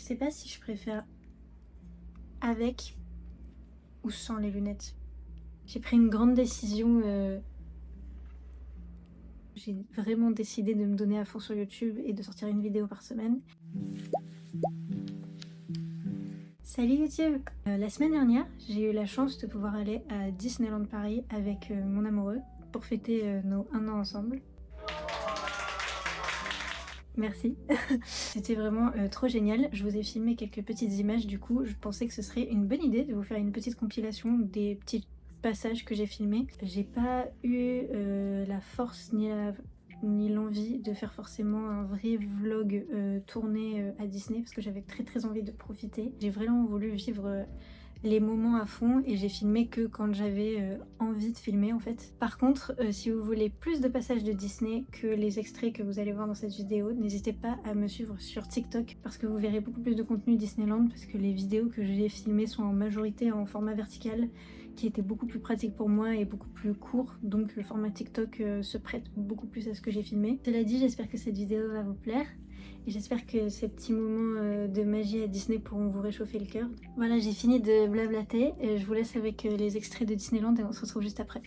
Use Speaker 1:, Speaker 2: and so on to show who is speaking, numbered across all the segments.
Speaker 1: sais pas si je préfère avec ou sans les lunettes. J'ai pris une grande décision, j'ai vraiment décidé de me donner à fond sur YouTube et de sortir une vidéo par semaine. Salut YouTube! La semaine dernière, j'ai eu la chance de pouvoir aller à Disneyland Paris avec mon amoureux pour fêter nos 1 an ensemble. Merci. C'était vraiment trop génial. Je vous ai filmé quelques petites images, du coup je pensais que ce serait une bonne idée de vous faire une petite compilation des petits passages que j'ai filmés. J'ai pas eu la force ni l'envie de faire forcément un vrai vlog tourné à Disney parce que j'avais très envie de profiter. J'ai vraiment voulu vivre les moments à fond et j'ai filmé que quand j'avais envie de filmer en fait. Par contre, si vous voulez plus de passages de Disney que les extraits que vous allez voir dans cette vidéo, n'hésitez pas à me suivre sur TikTok parce que vous verrez beaucoup plus de contenu Disneyland parce que les vidéos que j'ai filmées sont en majorité en format vertical qui était beaucoup plus pratique pour moi et beaucoup plus court, donc le format TikTok se prête beaucoup plus à ce que j'ai filmé. Cela dit, j'espère que cette vidéo va vous plaire. Et j'espère que ces petits moments de magie à Disney pourront vous réchauffer le cœur. Voilà, j'ai fini de blablater et je vous laisse avec les extraits de Disneyland et on se retrouve juste après.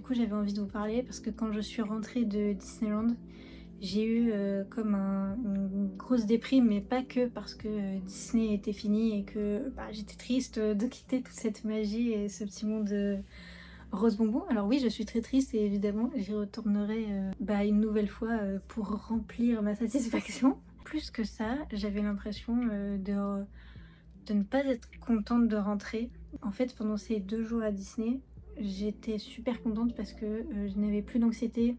Speaker 1: coup j'avais envie de vous parler parce que quand je suis rentrée de Disneyland, j'ai eu comme une grosse déprime, mais pas que parce que Disney était fini et que j'étais triste de quitter toute cette magie et ce petit monde rose bonbon. Alors oui, je suis très triste et évidemment j'y retournerai une nouvelle fois pour remplir ma satisfaction. Plus que ça, j'avais l'impression de ne pas être contente de rentrer. En fait, pendant ces 2 jours à Disney, j'étais super contente parce que je n'avais plus d'anxiété,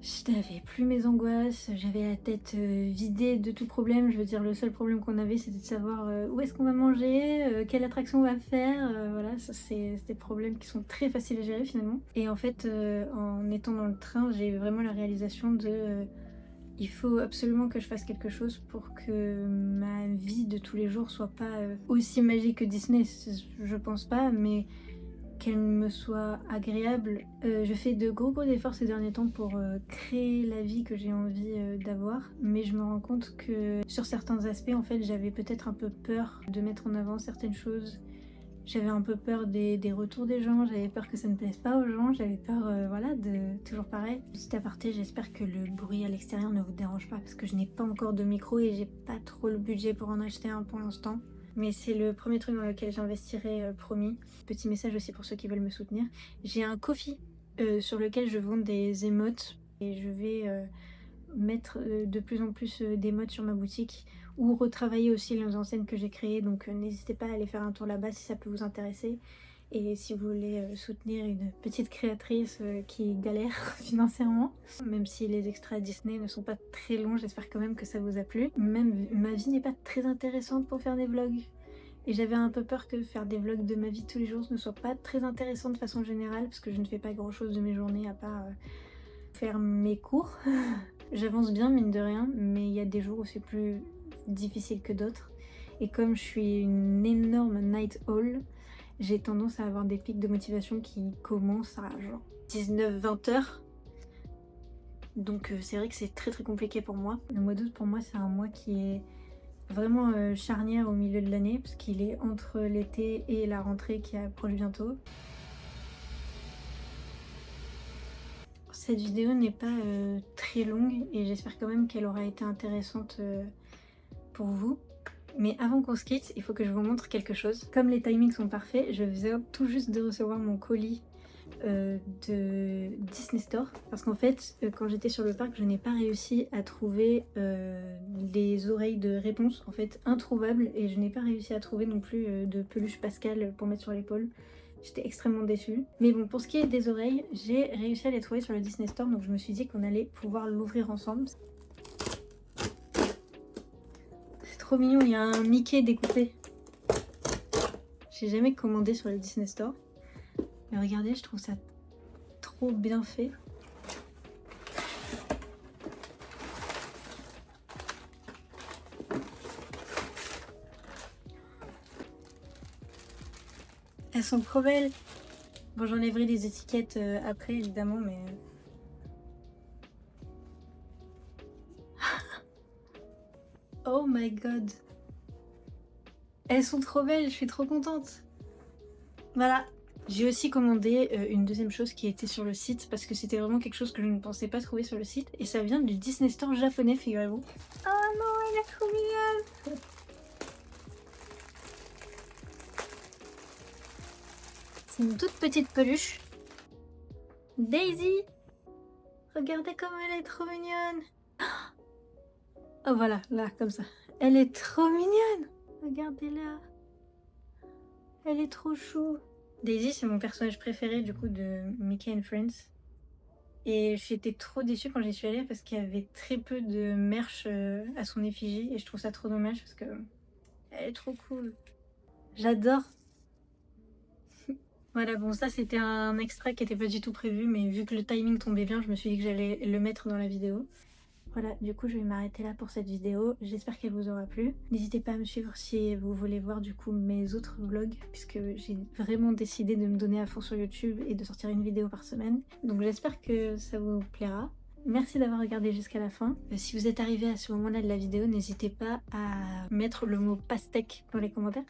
Speaker 1: je n'avais plus mes angoisses, j'avais la tête vidée de tout problème. Je veux dire, le seul problème qu'on avait, c'était de savoir où est-ce qu'on va manger, quelle attraction on va faire. Voilà, ça c'est des problèmes qui sont très faciles à gérer finalement. Et en fait, en étant dans le train, j'ai eu vraiment la réalisation de il faut absolument que je fasse quelque chose pour que ma vie de tous les jours soit pas aussi magique que Disney, je pense pas, mais qu'elle me soit agréable. Je fais de gros efforts ces derniers temps pour créer la vie que j'ai envie d'avoir, mais je me rends compte que sur certains aspects, en fait, j'avais peut-être un peu peur de mettre en avant certaines choses. J'avais un peu peur des retours des gens, j'avais peur que ça ne plaise pas aux gens, j'avais peur, voilà, de toujours pareil. Petit aparté, j'espère que le bruit à l'extérieur ne vous dérange pas parce que je n'ai pas encore de micro et j'ai pas trop le budget pour en acheter un pour l'instant. Mais c'est le premier truc dans lequel j'investirai, promis. Petit message aussi pour ceux qui veulent me soutenir. J'ai un Ko-fi sur lequel je vends des émotes et je vais mettre de plus en plus d'émotes sur ma boutique ou retravailler aussi les enseignes que j'ai créées, donc n'hésitez pas à aller faire un tour là-bas si ça peut vous intéresser. Et si vous voulez soutenir une petite créatrice qui galère financièrement, même si les extraits Disney ne sont pas très longs, j'espère quand même que ça vous a plu. Même ma vie n'est pas très intéressante pour faire des vlogs. Et j'avais un peu peur que faire des vlogs de ma vie de tous les jours ne soit pas très intéressant de façon générale, parce que je ne fais pas grand chose de mes journées à part faire mes cours. J'avance bien mine de rien, mais il y a des jours où c'est plus difficile que d'autres. Et comme je suis une énorme night owl, j'ai tendance à avoir des pics de motivation qui commencent à genre 19-20 heures. Donc c'est vrai que c'est très compliqué pour moi. Le mois d'août pour moi c'est un mois qui est vraiment charnière au milieu de l'année parce qu'il est entre l'été et la rentrée qui approche bientôt. Cette vidéo n'est pas très longue et j'espère quand même qu'elle aura été intéressante pour vous. Mais avant qu'on se quitte, il faut que je vous montre quelque chose. Comme les timings sont parfaits, je viens tout juste de recevoir mon colis de Disney Store. Parce qu'en fait, quand j'étais sur le parc, je n'ai pas réussi à trouver des oreilles de réponse, en fait, introuvables. Et je n'ai pas réussi à trouver non plus de peluche Pascal pour mettre sur l'épaule. J'étais extrêmement déçue. Mais bon, pour ce qui est des oreilles, j'ai réussi à les trouver sur le Disney Store. Donc je me suis dit qu'on allait pouvoir l'ouvrir ensemble. C'est trop mignon, il y a un Mickey découpé. J'ai jamais commandé sur le Disney Store. Mais regardez, je trouve ça trop bien fait. Elles sont trop belles. Bon, j'enlèverai les étiquettes après, évidemment, mais... Oh my god. Elles sont trop belles, je suis trop contente. Voilà. J'ai aussi commandé une deuxième chose qui était sur le site parce que c'était vraiment quelque chose que je ne pensais pas trouver sur le site. Et ça vient du Disney Store japonais, figurez-vous. Oh non, elle est trop mignonne. C'est une toute petite peluche. Daisy! Regardez comme elle est trop mignonne! Oh voilà, là, comme ça. Elle est trop mignonne! Regardez-la! Elle est trop chou! Daisy, c'est mon personnage préféré du coup de Mickey and Friends. Et j'étais trop déçue quand j'y suis allée parce qu'il y avait très peu de merch à son effigie. Et je trouve ça trop dommage parce que elle est trop cool. J'adore! Voilà, bon ça c'était un extrait qui était pas du tout prévu, mais vu que le timing tombait bien, je me suis dit que j'allais le mettre dans la vidéo. Voilà, du coup je vais m'arrêter là pour cette vidéo, j'espère qu'elle vous aura plu. N'hésitez pas à me suivre si vous voulez voir du coup mes autres vlogs, puisque j'ai vraiment décidé de me donner à fond sur YouTube et de sortir une vidéo par semaine. Donc j'espère que ça vous plaira. Merci d'avoir regardé jusqu'à la fin. Si vous êtes arrivé à ce moment-là de la vidéo, n'hésitez pas à mettre le mot pastèque dans les commentaires.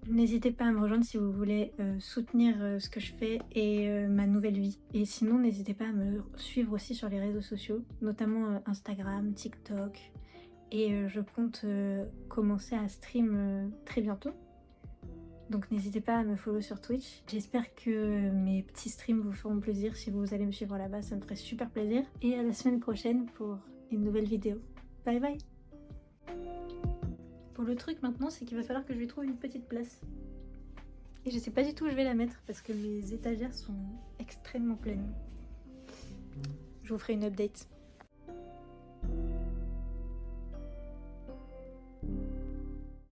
Speaker 1: N'hésitez pas à me rejoindre si vous voulez soutenir ce que je fais et ma nouvelle vie. Et sinon, n'hésitez pas à me suivre aussi sur les réseaux sociaux, notamment Instagram, TikTok. Et je compte commencer à stream très bientôt. Donc n'hésitez pas à me follow sur Twitch. J'espère que mes petits streams vous feront plaisir. Si vous allez me suivre là-bas, ça me ferait super plaisir. Et à la semaine prochaine pour une nouvelle vidéo. Bye bye. Bon, le truc maintenant, c'est qu'il va falloir que je lui trouve une petite place. Et je sais pas du tout où je vais la mettre parce que mes étagères sont extrêmement pleines. Je vous ferai une update.